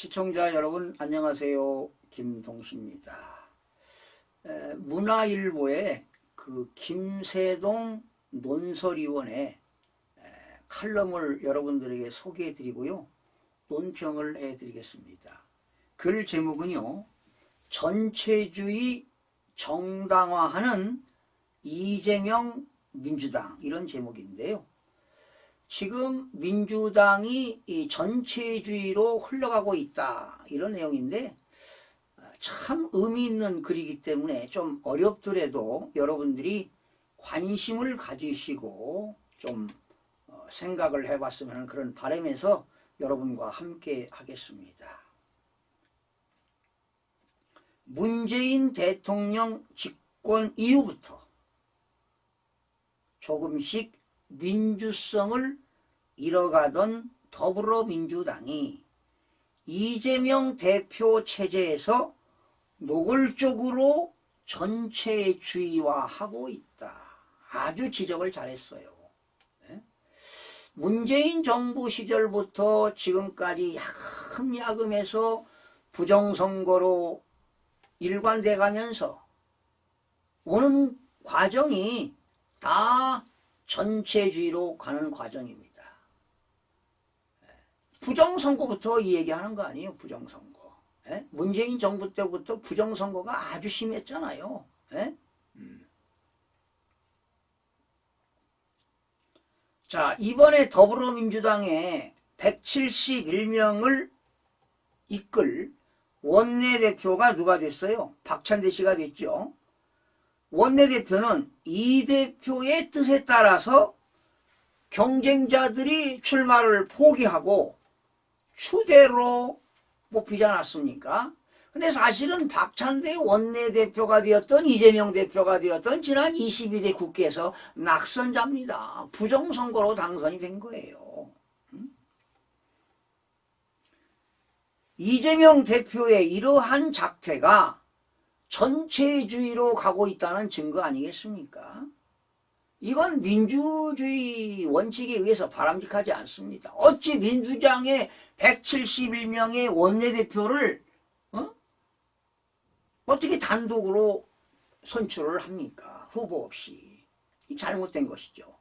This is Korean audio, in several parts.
시청자 여러분 안녕하세요. 김동식입니다. 문화일보의 그 김세동 논설위원의 칼럼을 여러분들에게 소개해 드리고요. 논평을 해 드리겠습니다. 글 제목은요. 전체주의 정당화하는 이재명 민주당, 이런 제목인데요. 지금 민주당이 이 전체주의로 흘러가고 있다, 이런 내용인데 참 의미 있는 글이기 때문에 좀 어렵더라도 여러분들이 관심을 가지시고 좀 생각을 해봤으면 하는 그런 바람에서 여러분과 함께 하겠습니다. 문재인 대통령 집권 이후부터 조금씩 민주성을 잃어가던 더불어민주당이 이재명 대표 체제에서 노골적으로 전체주의화하고 있다. 아주 지적을 잘했어요. 문재인 정부 시절부터 지금까지 야금야금해서 부정선거로 일관돼 가면서 오는 과정이 다 전체주의로 가는 과정입니다. 부정선거부터 이 얘기하는 거 아니에요. 부정선거. 문재인 정부 때부터 부정선거가 아주 심했잖아요. 자, 이번에 더불어민주당의 171명을 이끌 원내대표가 누가 됐어요? 박찬대 씨가 됐죠. 원내대표는 이 대표의 뜻에 따라서 경쟁자들이 출마를 포기하고 추대로 뽑히지 않았습니까? 근데 사실은 박찬대 원내대표가 되었던 이재명 대표가 되었던 지난 22대 국회에서 낙선자입니다. 부정선거로 당선이 된 거예요. 이재명 대표의 이러한 작태가 전체주의로 가고 있다는 증거 아니겠습니까? 이건 민주주의 원칙에 의해서 바람직하지 않습니다. 어찌 민주당의 171명의 원내대표를 어떻게 단독으로 선출을 합니까? 후보 없이. 잘못된 것이죠.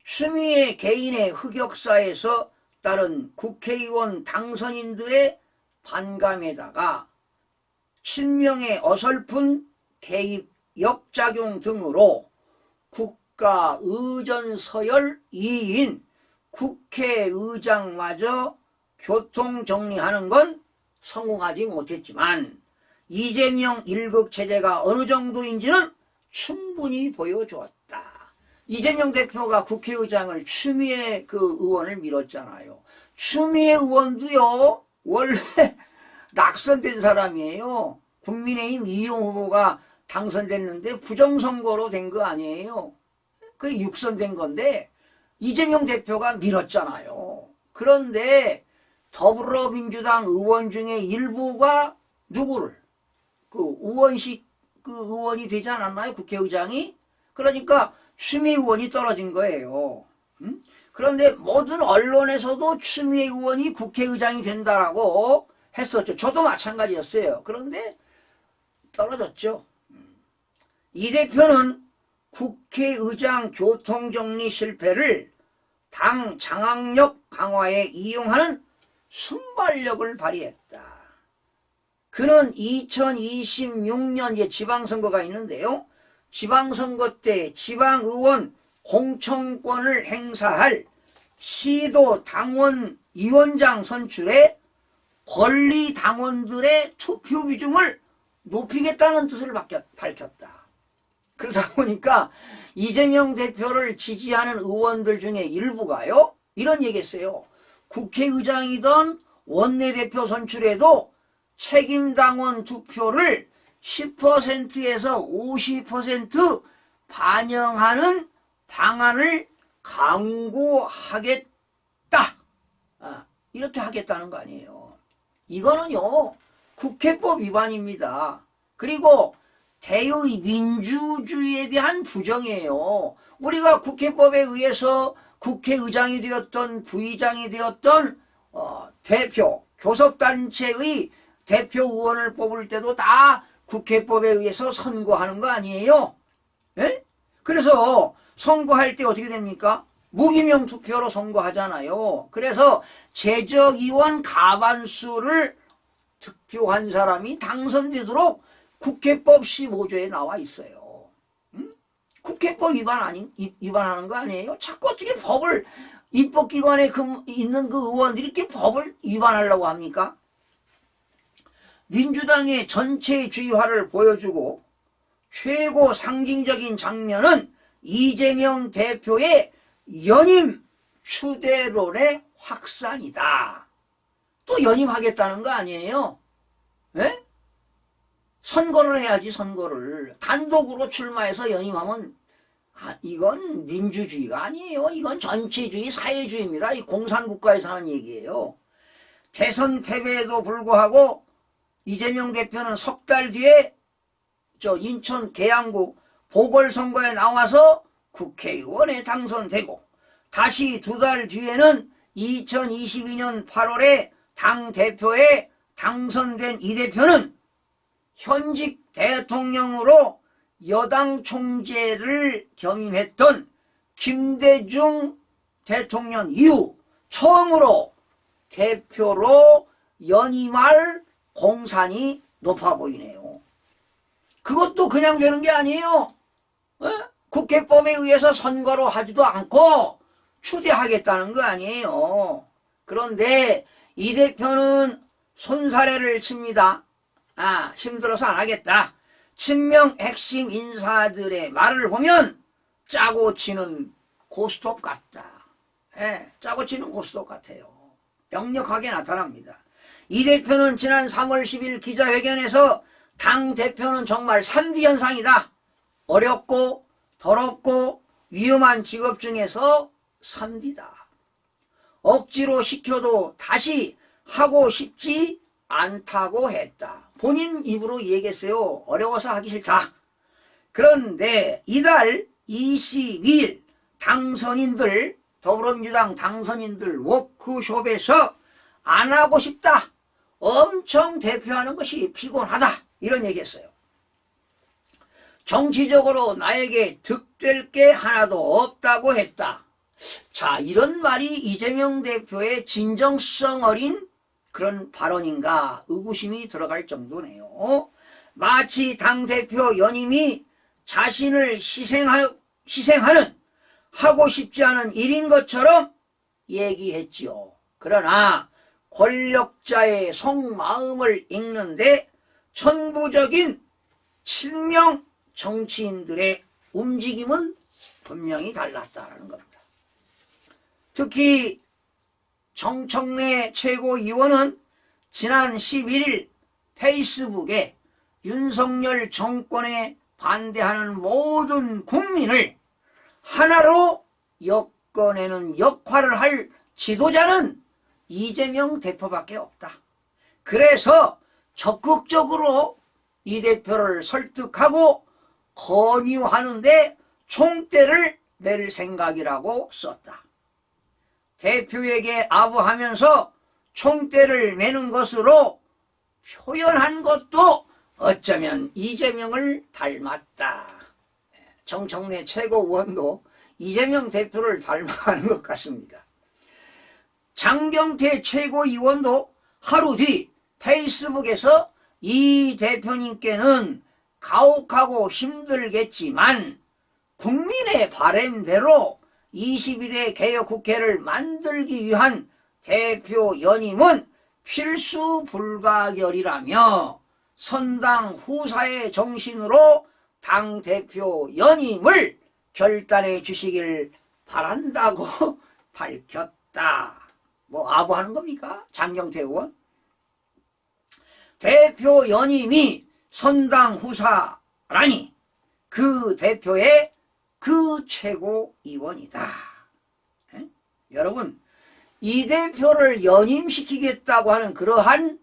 추미애 개인의 흑역사에서 따른 국회의원 당선인들의 반감에다가 친명의 어설픈 개입 역작용 등으로 국가 의전 서열 2인 국회의장마저 교통 정리하는 건 성공하지 못했지만 이재명 1급 체제가 어느 정도인지는 충분히 보여주었다. 이재명 대표가 국회의장을 추미애 그 의원을 밀었잖아요. 추미애 의원도요, 원래 낙선된 사람이에요. 국민의힘 이용 후보가 당선됐는데 부정선거로 된 거 아니에요. 그게 육선된 건데 이재명 대표가 밀었잖아요. 그런데 더불어민주당 의원 중에 일부가 누구를 우원식 의원이 되지 않았나요? 국회의장이. 그러니까 추미애 의원이 떨어진 거예요. 그런데 모든 언론에서도 추미애 의원이 국회의장이 된다라고 했었죠. 저도 마찬가지였어요. 그런데 떨어졌죠. 이 대표는 국회의장 교통정리 실패를 당 장악력 강화에 이용하는 순발력을 발휘했다. 그는 2026년 지방선거가 있는데요. 지방선거 때 지방의원 공천권을 행사할 시도 당원 위원장 선출에 권리 당원들의 투표 비중을 높이겠다는 뜻을 밝혔다. 그러다 보니까 이재명 대표를 지지하는 의원들 중에 일부가요, 이런 얘기했어요. 국회의장이던 원내대표 선출에도 책임당원 투표를 10%에서 50% 반영하는 방안을 강구하겠다. 이렇게 하겠다는 거 아니에요. 이거는요, 국회법 위반입니다. 그리고 대의 민주주의에 대한 부정이에요. 우리가 국회법에 의해서 국회의장이 되었던 부의장이 되었던 대표, 교섭단체의 대표 의원을 뽑을 때도 다 국회법에 의해서 선거하는 거 아니에요? 예? 그래서 선거할 때 어떻게 됩니까? 무기명 투표로 선거하잖아요. 그래서 재적의원 과반수를 득표한 사람이 당선되도록 국회법 15조에 나와 있어요. 국회법 위반하는 거 아니에요? 자꾸 어떻게 법을, 입법기관에 있는 그 의원들이 이렇게 법을 위반하려고 합니까? 민주당의 전체주의화를 보여주고 최고 상징적인 장면은 이재명 대표의 연임 추대론의 확산이다. 또 연임하겠다는 거 아니에요? 예? 선거를 해야지, 선거를. 단독으로 출마해서 연임하면 이건 민주주의가 아니에요. 이건 전체주의, 사회주의입니다. 이 공산국가에서 하는 얘기예요. 대선 패배에도 불구하고 이재명 대표는 석 달 뒤에 인천 계양구 보궐선거에 나와서 국회의원에 당선되고, 다시 두 달 뒤에는 2022년 8월에 당대표에 당선된 이 대표는 현직 대통령으로 여당 총재를 겸임했던 김대중 대통령 이후 처음으로 대표로 연임할 공산이 높아 보이네요. 그것도 그냥 되는 게 아니에요. 국회법에 의해서 선거로 하지도 않고 추대하겠다는 거 아니에요. 그런데 이 대표는 손사래를 칩니다. 힘들어서 안 하겠다. 친명 핵심 인사들의 말을 보면 짜고 치는 고스톱 같다. 짜고 치는 고스톱 같아요. 역력하게 나타납니다. 이 대표는 지난 3월 10일 기자회견에서 당대표는 정말 3D 현상이다. 어렵고 더럽고 위험한 직업 중에서 3D다. 억지로 시켜도 다시 하고 싶지 않다고 했다. 본인 입으로 얘기했어요. 어려워서 하기 싫다. 그런데 이달 22일 당선인들, 더불어민주당 당선인들 워크숍에서 안 하고 싶다. 엄청 대표하는 것이 피곤하다. 이런 얘기했어요. 정치적으로 나에게 득될 게 하나도 없다고 했다. 자, 이런 말이 이재명 대표의 진정성 어린 그런 발언인가 의구심이 들어갈 정도네요. 마치 당대표 연임이 자신을 희생하는 하고 싶지 않은 일인 것처럼 얘기했지요. 그러나 권력자의 속마음을 읽는데 천부적인 친명 정치인들의 움직임은 분명히 달랐다는 겁니다. 특히 정청래 최고위원은 지난 11일 페이스북에 윤석열 정권에 반대하는 모든 국민을 하나로 엮어내는 역할을 할 지도자는 이재명 대표밖에 없다. 그래서 적극적으로 이 대표를 설득하고 권유하는데 총대를 맬 생각이라고 썼다. 대표에게 아부하면서 총대를 매는 것으로 표현한 것도 어쩌면 이재명을 닮았다. 정청래 최고위원도 이재명 대표를 닮아가는 것 같습니다. 장경태 최고위원도 하루 뒤 페이스북에서 이 대표님께는 가혹하고 힘들겠지만 국민의 바람대로 21대 개혁국회를 만들기 위한 대표 연임은 필수 불가결이라며 선당 후사의 정신으로 당대표 연임을 결단해 주시길 바란다고 밝혔다. 뭐 아부하는 겁니까? 장경태 의원? 대표 연임이 선당 후사라니 그 대표의 그 최고위원이다. 여러분, 이 대표를 연임시키겠다고 하는 그러한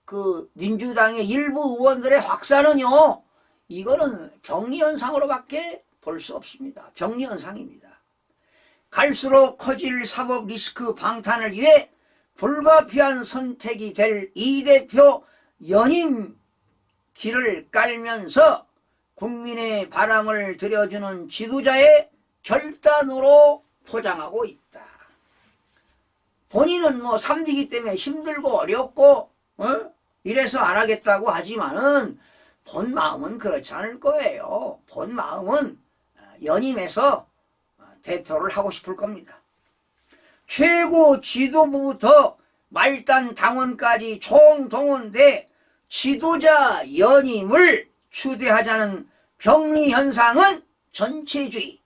그 민주당의 일부 의원들의 확산은요, 이거는 병리현상으로밖에 볼 수 없습니다. 병리현상입니다. 갈수록 커질 사법 리스크 방탄을 위해 불가피한 선택이 될 이 대표 연임 길을 깔면서 국민의 바람을 들여주는 지도자의 결단으로 포장하고 있다. 본인은 뭐 3디기 때문에 힘들고 어렵고 이래서 안 하겠다고 하지만은 본 마음은 그렇지 않을 거예요. 본 마음은 연임해서 대표를 하고 싶을 겁니다. 최고 지도부부터 말단 당원까지 총동원돼 지도자 연임을 추대하자는 병리현상은 전체주의,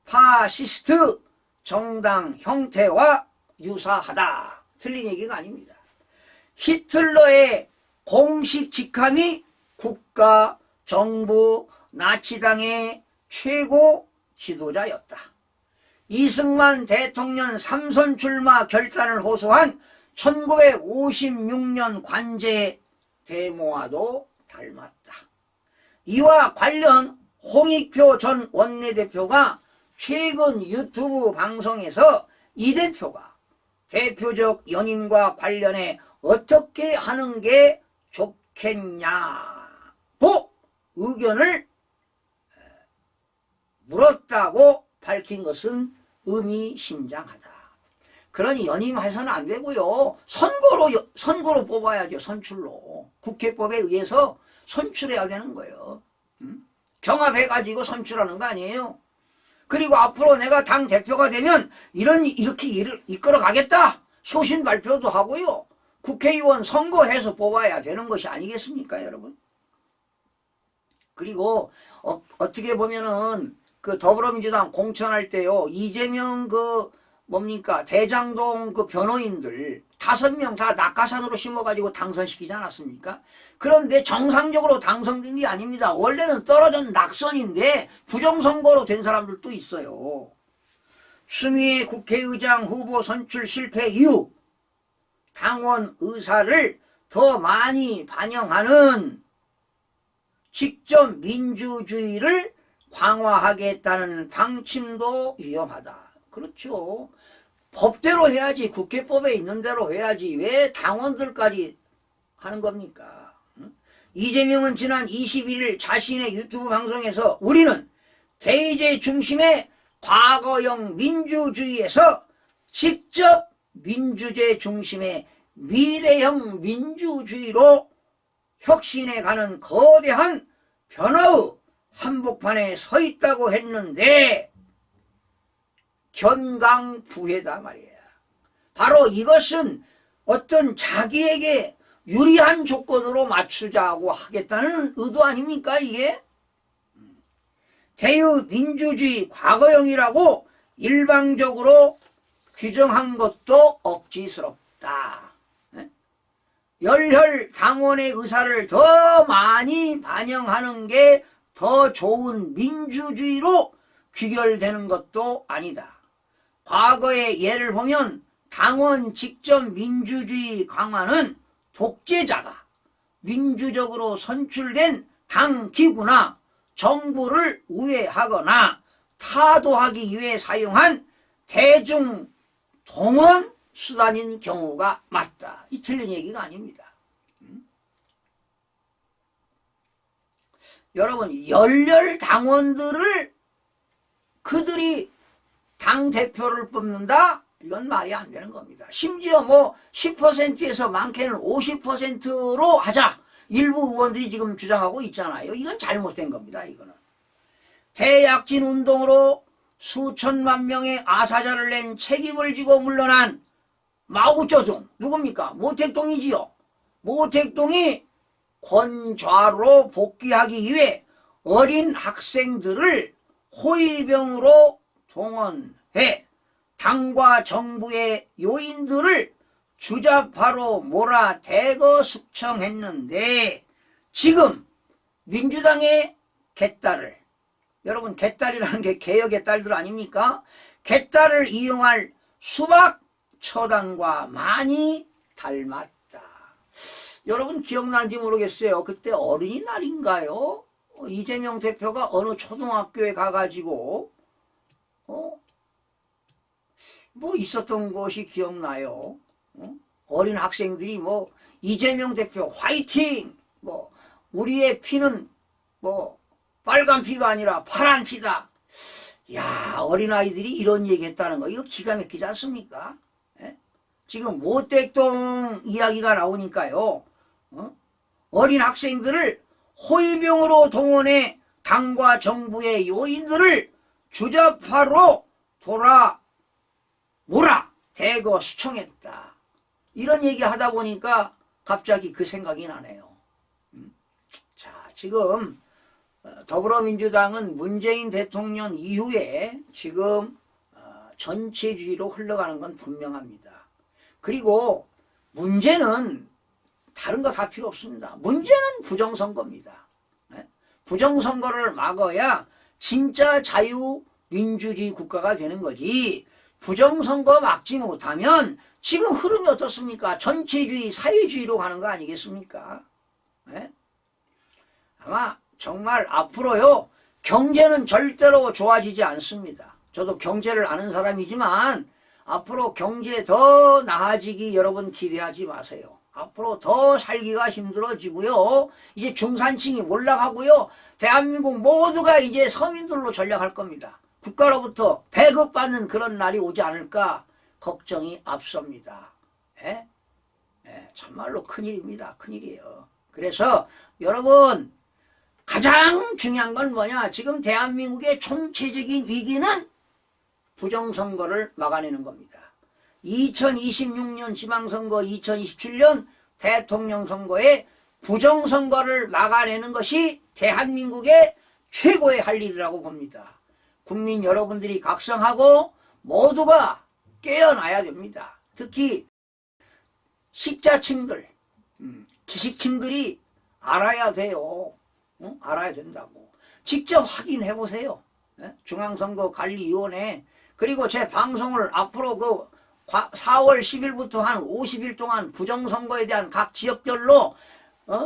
파시스트 정당 형태와 유사하다. 틀린 얘기가 아닙니다. 히틀러의 공식 직함이 국가, 정부, 나치당의 최고 지도자였다. 이승만 대통령 3선 출마 결단을 호소한 1956년 관제 데모와도 닮았다. 이와 관련 홍익표 전 원내대표가 최근 유튜브 방송에서 이 대표가 대표적 연임과 관련해 어떻게 하는 게 좋겠냐고 의견을 물었다고 밝힌 것은 의미심장하다. 그러니 연임해서는 안 되고요. 선거로 뽑아야죠. 선출로. 국회법에 의해서 선출해야 되는 거예요. 경합해가지고 선출하는 거 아니에요. 그리고 앞으로 내가 당 대표가 되면 이렇게 일을 이끌어 가겠다. 소신 발표도 하고요. 국회의원 선거해서 뽑아야 되는 것이 아니겠습니까, 여러분? 그리고 어떻게 보면은 그 더불어민주당 공천할 때요, 이재명 대장동 변호인들 5명 다 낙하산으로 심어가지고 당선시키지 않았습니까? 그런데 정상적으로 당선된 게 아닙니다. 원래는 떨어진 낙선인데 부정선거로 된 사람들도 있어요. 추미애 국회의장 후보 선출 실패 이후 당원 의사를 더 많이 반영하는 직접 민주주의를 강화하겠다는 방침도 위험하다. 그렇죠. 법대로 해야지. 국회법에 있는 대로 해야지. 왜 당원들까지 하는 겁니까? 이재명은 지난 21일 자신의 유튜브 방송에서 우리는 대의제 중심의 과거형 민주주의에서 직접 민주제 중심의 미래형 민주주의로 혁신해가는 거대한 변화의 한복판에 서 있다고 했는데 견강부회다 말이야. 바로 이것은 어떤 자기에게 유리한 조건으로 맞추자고 하겠다는 의도 아닙니까, 이게? 대의민주주의 과거형이라고 일방적으로 규정한 것도 억지스럽다. 열혈 당원의 의사를 더 많이 반영하는 게 더 좋은 민주주의로 귀결되는 것도 아니다. 과거의 예를 보면 당원 직접 민주주의 강화는 독재자가 민주적으로 선출된 당 기구나 정부를 우회하거나 타도하기 위해 사용한 대중 동원 수단인 경우가 맞다. 이 틀린 얘기가 아닙니다. 여러분, 열렬 당원들을 그들이 당대표를 뽑는다? 이건 말이 안 되는 겁니다. 심지어 10%에서 많게는 50%로 하자. 일부 의원들이 지금 주장하고 있잖아요. 이건 잘못된 겁니다. 이거는. 대약진 운동으로 수천만 명의 아사자를 낸 책임을 지고 물러난 마오쩌둥. 누굽니까? 모택동이지요. 모택동이 권좌로 복귀하기 위해 어린 학생들을 호위병으로 동원해 당과 정부의 요인들을 주자파로 몰아 대거 숙청했는데 지금 민주당의 개딸을, 여러분 개딸이라는 게 개혁의 딸들 아닙니까? 개딸을 이용할 수박 처단과 많이 닮았다. 여러분 기억나는지 모르겠어요. 그때 어린이날인가요? 이재명 대표가 어느 초등학교에 가가지고 뭐 있었던 것이 기억나요. 어린 학생들이 뭐 이재명 대표 화이팅! 뭐 우리의 피는 뭐 빨간 피가 아니라 파란 피다. 야, 어린아이들이 이런 얘기했다는 거 이거 기가 막히지 않습니까? 예? 지금 모택동 이야기가 나오니까요. 어린 학생들을 호위병으로 동원해 당과 정부의 요인들을 주접하러 몰아 대거 수청했다. 이런 얘기 하다 보니까 갑자기 그 생각이 나네요. 자, 지금 더불어민주당은 문재인 대통령 이후에 지금 전체주의로 흘러가는 건 분명합니다. 그리고 문제는 다른 거 다 필요 없습니다. 문제는 부정선거입니다. 부정선거를 막아야 진짜 자유민주주의 국가가 되는 거지. 부정선거 막지 못하면 지금 흐름이 어떻습니까? 전체주의, 사회주의로 가는 거 아니겠습니까? 아마 정말 앞으로요, 경제는 절대로 좋아지지 않습니다. 저도 경제를 아는 사람이지만 앞으로 경제 더 나아지기 여러분 기대하지 마세요. 앞으로 더 살기가 힘들어지고요. 이제 중산층이 올라가고요. 대한민국 모두가 이제 서민들로 전락할 겁니다. 국가로부터 배급받는 그런 날이 오지 않을까 걱정이 앞섭니다. 참말로 큰일입니다. 큰일이에요. 그래서 여러분 가장 중요한 건 뭐냐? 지금 대한민국의 총체적인 위기는 부정선거를 막아내는 겁니다. 2026년 지방선거, 2027년 대통령 선거에 부정선거를 막아내는 것이 대한민국의 최고의 할 일이라고 봅니다. 국민 여러분들이 각성하고 모두가 깨어나야 됩니다. 특히 식자층들, 기식층들이 알아야 돼요. 알아야 된다고. 직접 확인해 보세요. 중앙선거관리위원회 그리고 제 방송을 앞으로 그 4월 10일부터 한 50일 동안 부정선거에 대한 각 지역별로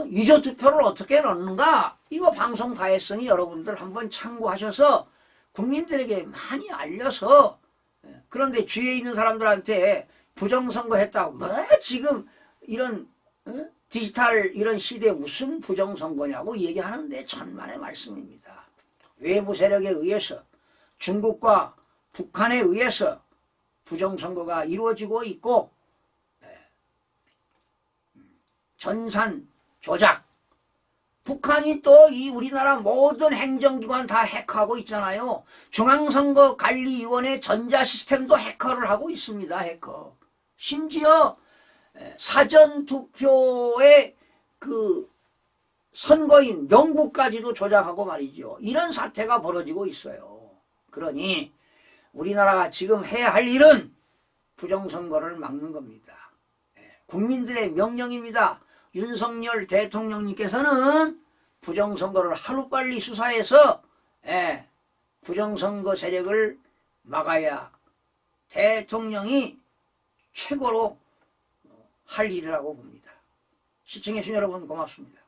유조투표를 어떻게 넣는가 이거 방송 다 했으니 여러분들 한번 참고하셔서 국민들에게 많이 알려서 그런데 주위에 있는 사람들한테 부정선거 했다고 뭐 지금 이런 디지털 이런 시대에 무슨 부정선거냐고 얘기하는데 천만의 말씀입니다. 외부 세력에 의해서 중국과 북한에 의해서 부정선거가 이루어지고 있고 전산 조작 북한이 또 이 우리나라 모든 행정기관 다 해커하고 있잖아요. 중앙선거관리위원회 전자시스템도 해커를 하고 있습니다. 해커. 심지어 사전투표의 그 선거인 명부까지도 조작하고 말이죠. 이런 사태가 벌어지고 있어요. 그러니 우리나라가 지금 해야 할 일은 부정선거를 막는 겁니다. 국민들의 명령입니다. 윤석열 대통령님께서는 부정선거를 하루빨리 수사해서 부정선거 세력을 막아야 대통령이 최고로 할 일이라고 봅니다. 시청해주신 여러분 고맙습니다.